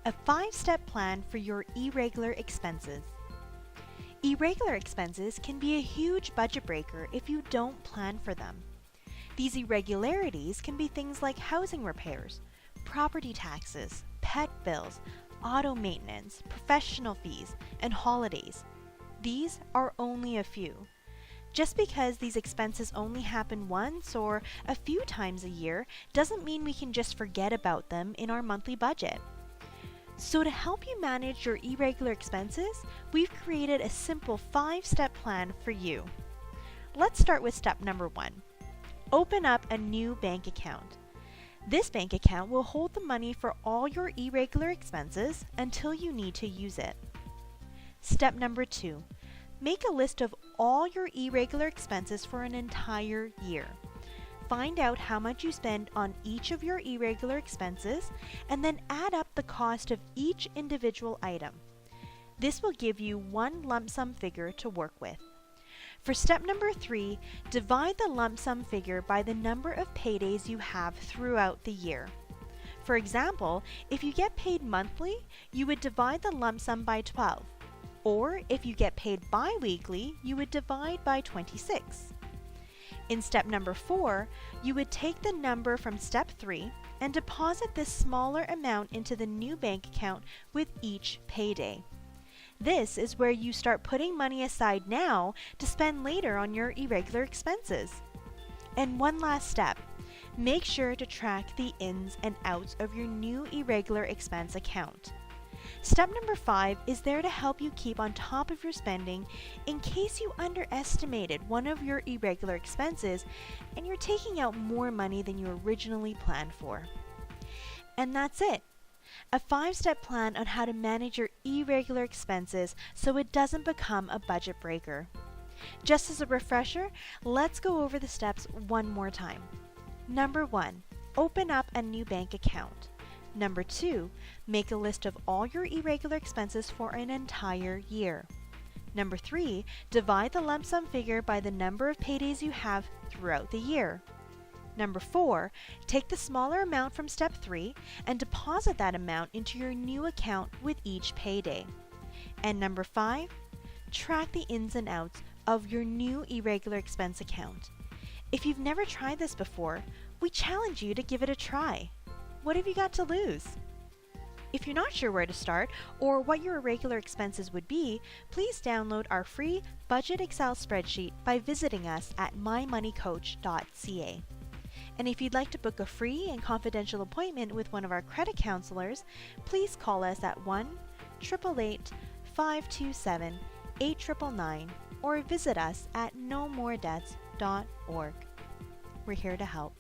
A 5-step plan for your irregular expenses. Irregular expenses can be a huge budget breaker if you don't plan for them. These irregularities can be things like housing repairs, property taxes, pet bills, auto maintenance, professional fees, and holidays. These are only a few. Just because these expenses only happen once or a few times a year doesn't mean we can just forget about them in our monthly budget. So to help you manage your irregular expenses, we've created a simple 5-step plan for you. Let's start with step number 1. Open up a new bank account. This bank account will hold the money for all your irregular expenses until you need to use it. Step number 2. Make a list of all your irregular expenses for an entire year. Find out how much you spend on each of your irregular expenses and then add up the cost of each individual item. This will give you one lump sum figure to work with. For step number 3, divide the lump sum figure by the number of paydays you have throughout the year. For example, if you get paid monthly, you would divide the lump sum by 12. Or if you get paid bi-weekly, you would divide by 26. In step number 4, you would take the number from step 3 and deposit this smaller amount into the new bank account with each payday. This is where you start putting money aside now to spend later on your irregular expenses. And one last step, make sure to track the ins and outs of your new irregular expense account. Step number 5 is there to help you keep on top of your spending in case you underestimated one of your irregular expenses and you're taking out more money than you originally planned for. And that's it. A 5-step plan on how to manage your irregular expenses so it doesn't become a budget breaker. Just as a refresher, let's go over the steps one more time. Number 1, open up a new bank account. Number 2, make a list of all your irregular expenses for an entire year. Number 3, divide the lump sum figure by the number of paydays you have throughout the year. Number 4, take the smaller amount from step 3 and deposit that amount into your new account with each payday. And number 5, track the ins and outs of your new irregular expense account. If you've never tried this before, we challenge you to give it a try. What have you got to lose? If you're not sure where to start or what your irregular expenses would be, please download our free Budget Excel spreadsheet by visiting us at mymoneycoach.ca. And if you'd like to book a free and confidential appointment with one of our credit counselors, please call us at 1-888-527-8999 or visit us at nomordebts.org. We're here to help.